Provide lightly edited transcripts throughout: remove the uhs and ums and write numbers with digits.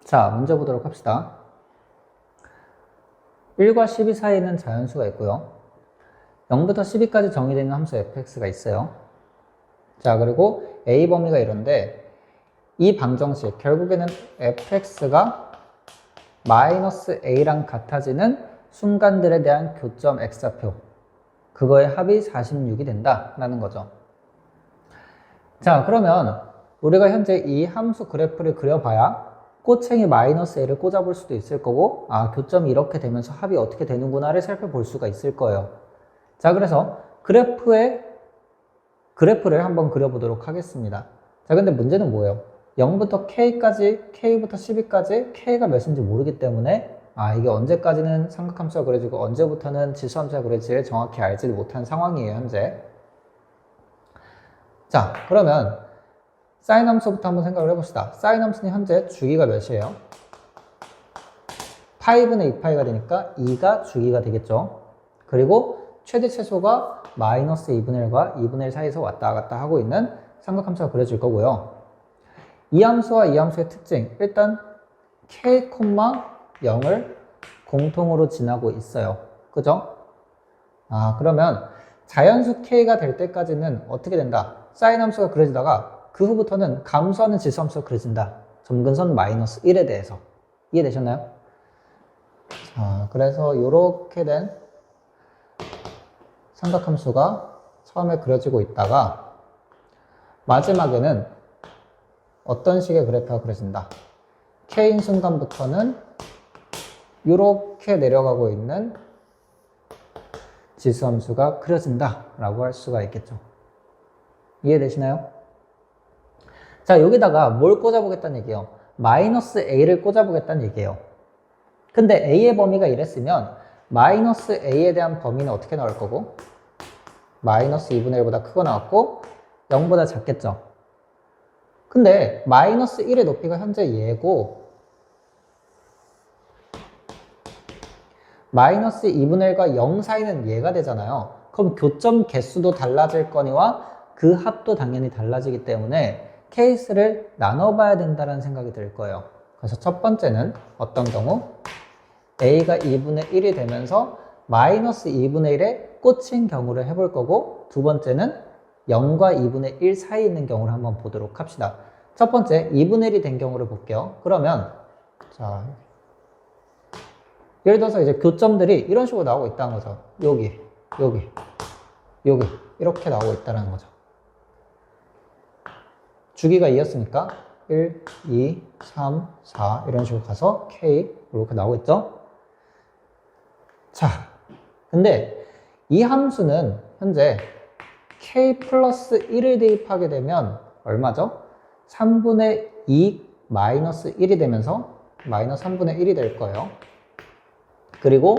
자, 문제 보도록 합시다. 1과 12 사이에는 자연수가 있고요. 0부터 12까지 정의되어 있는 함수 fx가 있어요. 자, 그리고 a 범위가 이런데 이 방정식, 결국에는 fx가 마이너스 a랑 같아지는 순간들에 대한 교점 x좌표, 그거의 합이 46이 된다라는 거죠. 자, 그러면 우리가 현재 이 함수 그래프를 그려봐야 꼬챙이 마이너스 a를 꽂아볼 수도 있을 거고, 아, 교점이 이렇게 되면서 합이 어떻게 되는구나를 살펴볼 수가 있을 거예요. 자, 그래서 그래프를 한번 그려보도록 하겠습니다. 자, 근데 문제는 뭐예요? 0부터 k까지, k부터 12까지 k가 몇인지 모르기 때문에 이게 언제까지는 삼각함수가 그려지고 언제부터는 지수함수가 그려질지 정확히 알지 못한 상황이에요, 현재. 자, 그러면 사인 함수부터 한번 생각을 해봅시다. 사인 함수는 현재 주기가 몇이에요? 파이분의 2파이가 되니까 2가 주기가 되겠죠. 그리고 최대 최소가 마이너스 2분의 1과 2분의 1 사이에서 왔다 갔다 하고 있는 삼각함수가 그려질 거고요. 이 함수와 이 함수의 특징, 일단 k, 0을 공통으로 지나고 있어요. 그죠? 그러면 자연수 k가 될 때까지는 어떻게 된다? 사인 함수가 그려지다가 그 후부터는 감소하는 지수함수가 그려진다. 점근선 마이너스 1에 대해서. 이해되셨나요? 자, 그래서 이렇게 된 삼각함수가 처음에 그려지고 있다가 마지막에는 어떤 식의 그래프가 그려진다. k인 순간부터는 이렇게 내려가고 있는 지수함수가 그려진다 라고 할 수가 있겠죠. 이해되시나요? 자, 여기다가 뭘 꽂아보겠다는 얘기예요? 마이너스 a를 꽂아보겠다는 얘기예요. 근데 a의 범위가 이랬으면 마이너스 a에 대한 범위는 어떻게 나올 거고? 마이너스 2분의 1보다 크고 나왔고 0보다 작겠죠. 근데 마이너스 1의 높이가 현재 얘고 마이너스 2분의 1과 0 사이는 얘가 되잖아요. 그럼 교점 개수도 달라질 거니와 그 합도 당연히 달라지기 때문에 케이스를 나눠봐야 된다는 생각이 들 거예요. 그래서 첫 번째는 어떤 경우? a가 2분의 1이 되면서 마이너스 2분의 1에 꽂힌 경우를 해볼 거고, 두 번째는 0과 2분의 1 사이에 있는 경우를 한번 보도록 합시다. 첫 번째 2분의 1이 된 경우를 볼게요. 그러면 자, 예를 들어서 이제 교점들이 이런 식으로 나오고 있다는 거죠. 여기 이렇게 나오고 있다는 거죠. 주기가 2였으니까 1, 2, 3, 4 이런 식으로 가서 K 이렇게 나오고 있죠. 자, 근데 이 함수는 현재 K 플러스 1을 대입하게 되면 얼마죠? 3분의 2 마이너스 1이 되면서 마이너스 3분의 1이 될 거예요. 그리고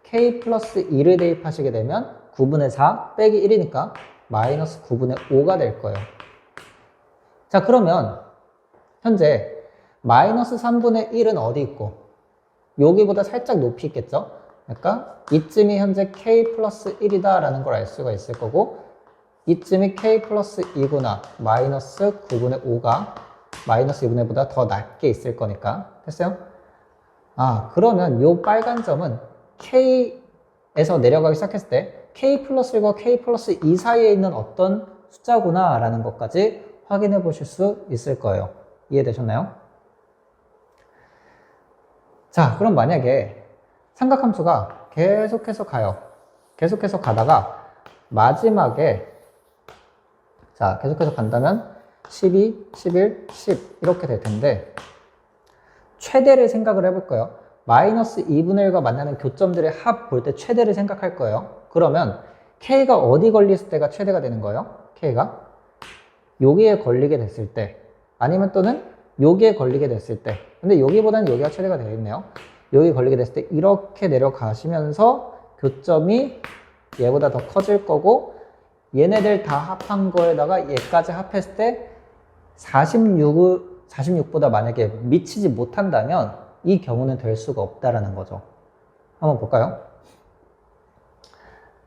K 플러스 2를 대입하시게 되면 9분의 4 빼기 1이니까 마이너스 9분의 5가 될 거예요. 자, 그러면 현재 마이너스 3분의 1은 어디 있고 여기보다 살짝 높이 있겠죠? 그러니까 이쯤이 현재 K 플러스 1이다 라는 걸 알 수가 있을 거고, 이쯤이 K 플러스 2구나 마이너스 9분의 5가 마이너스 2분의 1보다 더 낮게 있을 거니까. 됐어요? 그러면 이 빨간 점은 K에서 내려가기 시작했을 때 K 플러스 1과 K 플러스 2 사이에 있는 어떤 숫자구나 라는 것까지 확인해 보실 수 있을 거예요. 이해되셨나요? 자, 그럼 만약에 삼각함수가 계속해서 가요. 계속해서 가다가 마지막에 자, 계속해서 간다면 12, 11, 10 이렇게 될 텐데 최대를 생각을 해볼 거예요. 마이너스 2분의 1과 만나는 교점들의 합 볼 때 최대를 생각할 거예요. 그러면 K가 어디 걸렸을 때가 최대가 되는 거예요? K가 여기에 걸리게 됐을 때, 아니면 또는 여기에 걸리게 됐을 때, 근데 여기보다는 여기가 최대가 되겠네요. 여기 걸리게 됐을 때 이렇게 내려가시면서 교점이 얘보다 더 커질 거고, 얘네들 다 합한 거에다가 얘까지 합했을 때 46보다 만약에 미치지 못한다면 이 경우는 될 수가 없다라는 거죠. 한번 볼까요?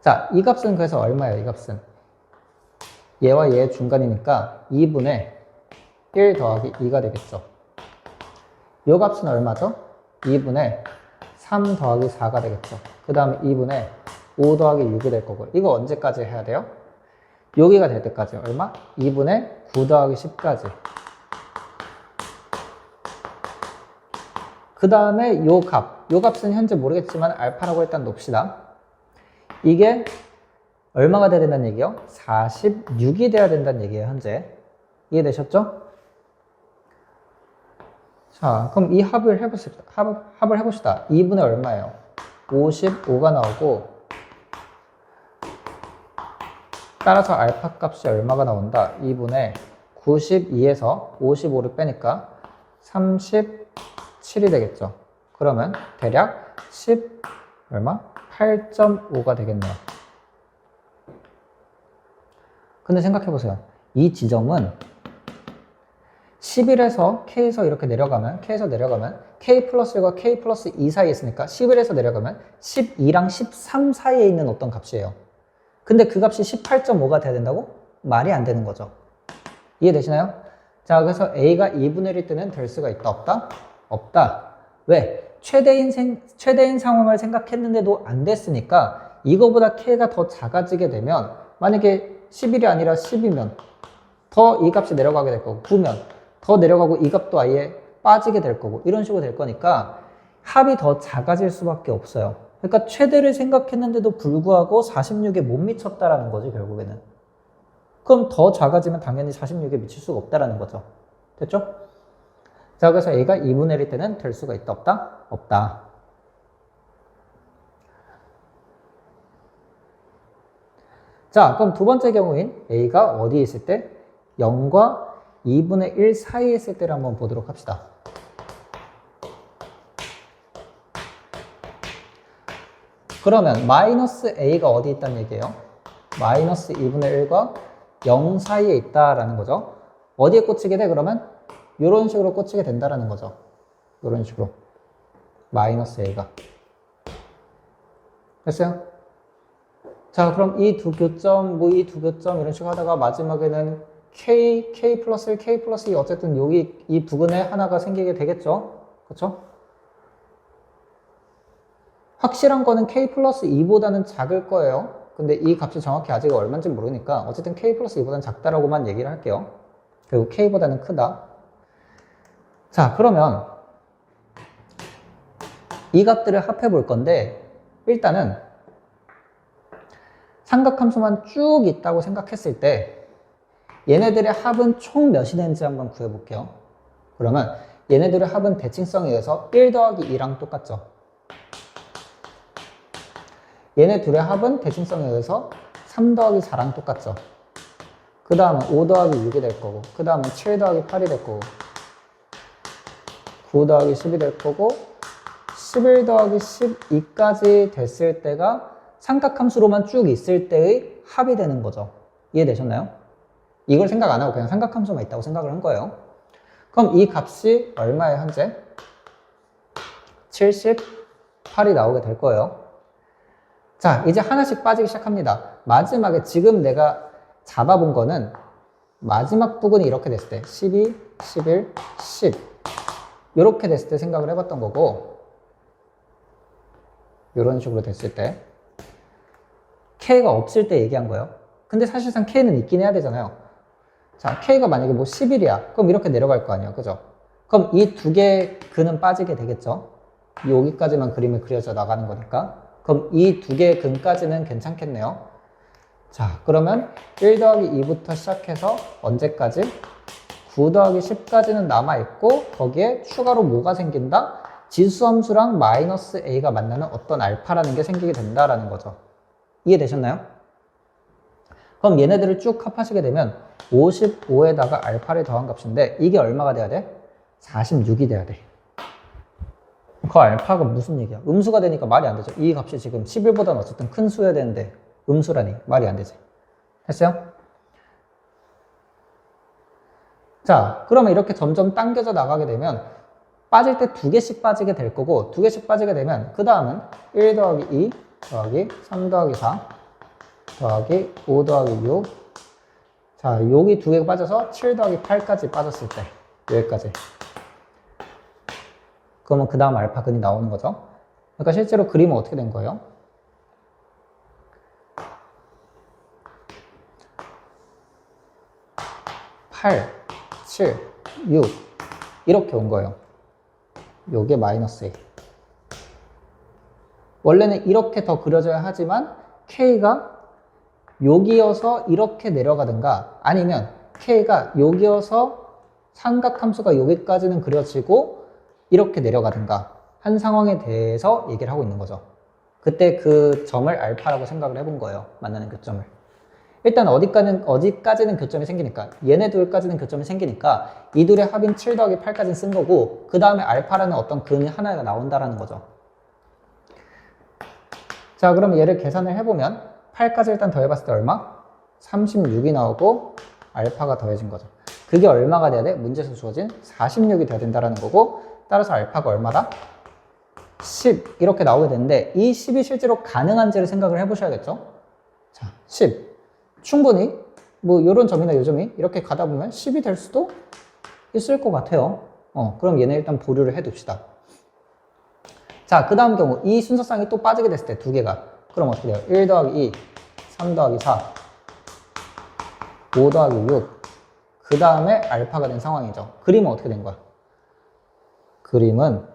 자, 이 값은 그래서 얼마예요? 이 값은 얘와 얘의 중간이니까 2분의 1 더하기 2가 되겠죠. 요 값은 얼마죠? 2분의 3 더하기 4가 되겠죠. 그 다음에 2분의 5 더하기 6이 될 거고, 이거 언제까지 해야 돼요? 여기가 될 때까지 얼마? 2분의 9 더하기 10까지. 그 다음에 요 값은 현재 모르겠지만 알파라고 일단 놓읍시다. 이게 얼마가 돼야 된다는 얘기요? 46이 돼야 된다는 얘기예요, 현재. 이해되셨죠? 자, 그럼 이 합을 해봅시다. 합을 해봅시다. 2분의 얼마예요? 55가 나오고, 따라서 알파 값이 얼마가 나온다? 2분의 92에서 55를 빼니까 37이 되겠죠. 그러면 대략 10 얼마? 8.5가 되겠네요. 근데 생각해보세요. 이 지점은 11에서 K에서 이렇게 내려가면 K 플러스 1과 K 플러스 2 사이에 있으니까 11에서 내려가면 12랑 13 사이에 있는 어떤 값이에요. 근데 그 값이 18.5가 돼야 된다고? 말이 안 되는 거죠. 이해되시나요? 자, 그래서 A가 2분의 1일 때는 될 수가 있다, 없다? 없다. 왜? 최대인 상황을 생각했는데도 안 됐으니까 이거보다 K가 더 작아지게 되면, 만약에 11이 아니라 10이면 더 이 값이 내려가게 될 거고, 9면 더 내려가고 이 값도 아예 빠지게 될 거고, 이런 식으로 될 거니까 합이 더 작아질 수밖에 없어요. 그러니까 최대를 생각했는데도 불구하고 46에 못 미쳤다라는 거지, 결국에는. 그럼 더 작아지면 당연히 46에 미칠 수가 없다라는 거죠. 됐죠? 자, 그래서 A가 2분의 1일 때는 될 수가 있다, 없다? 없다. 자, 그럼 두 번째 경우인 A가 어디에 있을 때? 0과 2분의 1 사이에 있을 때를 한번 보도록 합시다. 그러면 마이너스 A가 어디 있다는 얘기예요? 마이너스 2분의 1과 0 사이에 있다라는 거죠. 어디에 꽂히게 돼? 그러면 이런 식으로 꽂히게 된다라는 거죠. 이런 식으로. 마이너스 A가. 됐어요? 자, 그럼 이 두 교점, 이 두 교점 이런 식으로 하다가 마지막에는 K 플러스 1, K 플러스 2 어쨌든 여기 이 부근에 하나가 생기게 되겠죠? 그렇죠? 확실한 거는 K 플러스 2보다는 작을 거예요. 근데 이 값이 정확히 아직 얼마인지 모르니까 어쨌든 K 플러스 2보다는 작다라고만 얘기를 할게요. 그리고 K보다는 크다. 자, 그러면 이 값들을 합해 볼 건데, 일단은 삼각함수만 쭉 있다고 생각했을 때 얘네들의 합은 총 몇이 되는지 한번 구해볼게요. 그러면 얘네들의 합은 대칭성에 의해서 1 더하기 2랑 똑같죠. 얘네 둘의 합은 대칭성에 의해서 3 더하기 4랑 똑같죠. 그 다음은 5 더하기 6이 될 거고, 그 다음은 7 더하기 8이 될 거고, 9 더하기 10이 될 거고, 11 더하기 12까지 됐을 때가 삼각함수로만 쭉 있을 때의 합이 되는 거죠. 이해되셨나요? 이걸 생각 안 하고 그냥 삼각함수만 있다고 생각을 한 거예요. 그럼 이 값이 얼마예요, 현재? 78이 나오게 될 거예요. 자, 이제 하나씩 빠지기 시작합니다. 마지막에 지금 내가 잡아본 거는 마지막 부분이 이렇게 됐을 때 12, 11, 10 이렇게 됐을 때 생각을 해봤던 거고, 이런 식으로 됐을 때 K가 없을 때 얘기한 거예요. 근데 사실상 K는 있긴 해야 되잖아요. 자, K가 만약에 뭐 11이야. 그럼 이렇게 내려갈 거 아니에요. 그죠? 그럼 이 두 개의 근은 빠지게 되겠죠? 여기까지만 그림이 그려져 나가는 거니까. 그럼 이 두 개의 근까지는 괜찮겠네요. 자, 그러면 1 더하기 2부터 시작해서 언제까지? 9 더하기 10까지는 남아있고, 거기에 추가로 뭐가 생긴다? 지수함수랑 마이너스 A가 만나는 어떤 알파라는 게 생기게 된다라는 거죠. 이해되셨나요? 그럼 얘네들을 쭉 합하시게 되면 55에다가 알파를 더한 값인데, 이게 얼마가 돼야 돼? 46이 돼야 돼. 그 알파가 무슨 얘기야? 음수가 되니까 말이 안 되죠. 이 값이 지금 11보다는 어쨌든 큰 수여야 되는데 음수라니 말이 안 되지. 됐어요? 자, 그러면 이렇게 점점 당겨져 나가게 되면 빠질 때 두 개씩 빠지게 될 거고, 두 개씩 빠지게 되면 그 다음은 1 더하기 2 더하기 3 더하기 4 더하기 5 더하기 6. 자, 여기 두 개가 빠져서 7 더하기 8까지 빠졌을 때 여기까지. 그러면 그 다음 알파근이 나오는 거죠. 그러니까 실제로 그림은 어떻게 된 거예요? 8, 7, 6 이렇게 온 거예요. 요게 마이너스 A. 원래는 이렇게 더 그려져야 하지만 K가 여기여서 이렇게 내려가든가 아니면 K가 여기여서 삼각함수가 여기까지는 그려지고 이렇게 내려가든가 한 상황에 대해서 얘기를 하고 있는 거죠. 그때 그 점을 알파라고 생각을 해본 거예요. 만나는 교점을. 일단 어디까지는 교점이 생기니까 얘네 둘까지는 교점이 생기니까 이 둘의 합인 7 더하기 8까지는 쓴 거고 그 다음에 알파라는 어떤 근 하나가 나온다라는 거죠. 자, 그럼 얘를 계산을 해보면 8까지 일단 더해봤을 때 얼마? 36이 나오고 알파가 더해진 거죠. 그게 얼마가 돼야 돼? 문제에서 주어진 46이 돼야 된다는 거고 따라서 알파가 얼마다? 10 이렇게 나오게 되는데 이 10이 실제로 가능한지를 생각을 해보셔야겠죠. 자, 10 충분히 뭐 요런 점이나 요 점이 이렇게 가다 보면 10이 될 수도 있을 것 같아요. 그럼 얘네 일단 보류를 해둡시다. 자, 그 다음 경우 이 순서쌍이 또 빠지게 됐을 때 두 개가 그럼 어떻게 돼요? 1 더하기 2, 3 더하기 4, 5 더하기 6 그 다음에 알파가 된 상황이죠. 그림은 어떻게 된 거야? 그림은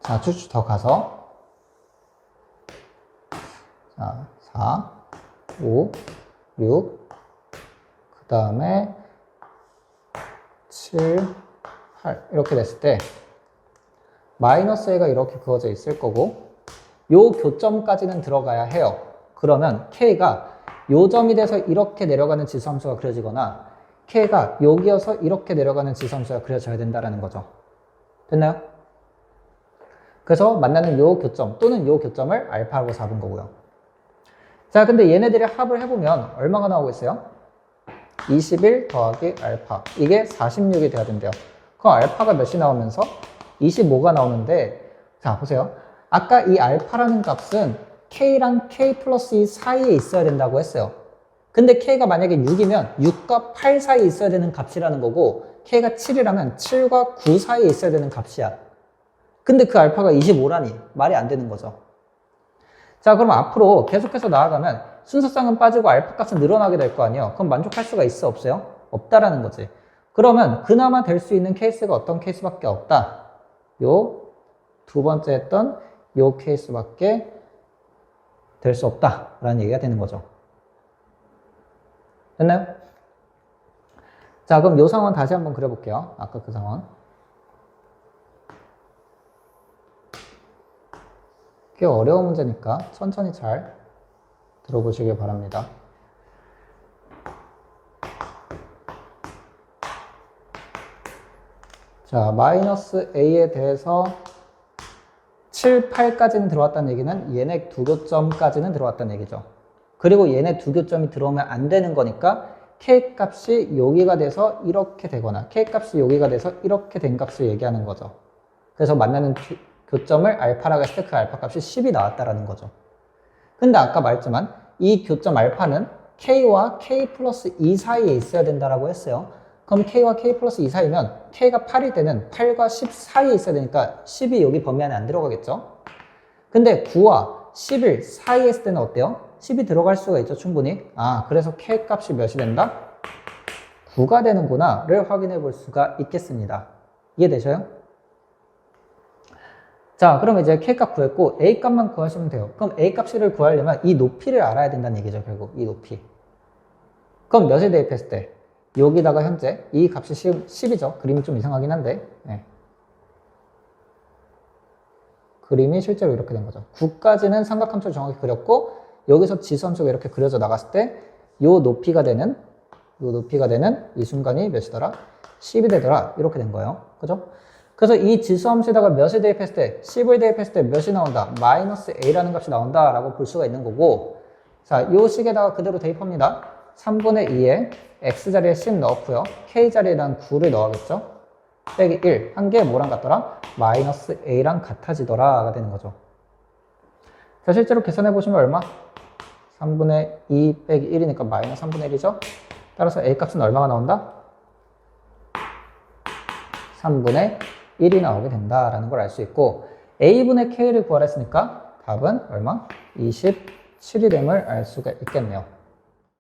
자, 쭉쭉 더 가서 자, 4, 5, 6 그 다음에 7, 8 이렇게 됐을 때 마이너스 A가 이렇게 그어져 있을 거고 요 교점까지는 들어가야 해요. 그러면 K가 요 점이 돼서 이렇게 내려가는 지수함수가 그려지거나 K가 여기여서 이렇게 내려가는 지수함수가 그려져야 된다는 거죠. 됐나요? 그래서 만나는 요 교점 또는 요 교점을 알파라고 잡은 거고요. 자, 근데 얘네들의 합을 해보면 얼마가 나오고 있어요? 21 더하기 알파 이게 46이 돼야 된대요. 그럼 알파가 몇이 나오면서 25가 나오는데 자 보세요. 아까 이 알파라는 값은 K랑 K 플러스 2 사이에 있어야 된다고 했어요. 근데 K가 만약에 6이면 6과 8 사이에 있어야 되는 값이라는 거고 K가 7이라면 7과 9 사이에 있어야 되는 값이야. 근데 그 알파가 25라니 말이 안 되는 거죠. 자, 그럼 앞으로 계속해서 나아가면 순서쌍은 빠지고 알파 값은 늘어나게 될 거 아니에요. 그럼 만족할 수가 있어 없어요? 없다라는 거지. 그러면 그나마 될 수 있는 케이스가 어떤 케이스밖에 없다. 요 두 번째 했던 요 케이스밖에 될 수 없다라는 얘기가 되는 거죠. 됐나요? 자, 그럼 요 상황 다시 한번 그려볼게요. 아까 그 상황. 꽤 어려운 문제니까 천천히 잘 들어보시길 바랍니다. 자, 마이너스 A에 대해서 7, 8까지는 들어왔다는 얘기는 얘네 두 교점까지는 들어왔다는 얘기죠. 그리고 얘네 두 교점이 들어오면 안 되는 거니까 K 값이 여기가 돼서 이렇게 되거나 K 값이 여기가 돼서 이렇게 된 값을 얘기하는 거죠. 그래서 만나는 교점을 알파라고 했을 때 그 알파 값이 10이 나왔다라는 거죠. 근데 아까 말했지만 이 교점 알파는 K와 K 플러스 2 사이에 있어야 된다라고 했어요. 그럼 K와 K 플러스 2 사이면 K가 8일 때는 8과 10 사이에 있어야 되니까 10이 여기 범위 안에 안 들어가겠죠? 근데 9와 11 사이에 있을 때는 어때요? 10이 들어갈 수가 있죠, 충분히. 아, 그래서 K 값이 몇이 된다? 9가 되는구나 를 확인해 볼 수가 있겠습니다. 이해되셔요? 자, 그럼 이제 K 값 구했고 A 값만 구하시면 돼요. 그럼 A 값을 구하려면 이 높이를 알아야 된다는 얘기죠, 결국. 이 높이. 그럼 몇에 대입했을 때? 여기다가 현재 이 값이 10이죠. 그림이 좀 이상하긴 한데 네. 그림이 실제로 이렇게 된 거죠. 9까지는 삼각함수를 정확히 그렸고 여기서 지수함수가 이렇게 그려져 나갔을 때 요 높이가 되는 이 순간이 몇이더라? 10이 되더라. 이렇게 된 거예요. 그죠? 그래서 이 지수함수에다가 몇을 대입했을 때 10을 대입했을 때 몇이 나온다? 마이너스 A라는 값이 나온다 라고 볼 수가 있는 거고 자, 요 식에다가 그대로 대입합니다. 3분의 2에 X자리에 10 넣었고요. K자리에는 9를 넣어야겠죠? 빼기 1. 한 개 뭐랑 같더라? 마이너스 A랑 같아지더라가 되는 거죠. 자, 실제로 계산해 보시면 얼마? 3분의 2 빼기 1이니까 마이너스 3분의 1이죠? 따라서 A 값은 얼마가 나온다? 3분의 1이 나오게 된다라는 걸 알 수 있고 a분의 k를 구하라 했으니까 답은 얼마? 27이 됨을 알 수가 있겠네요.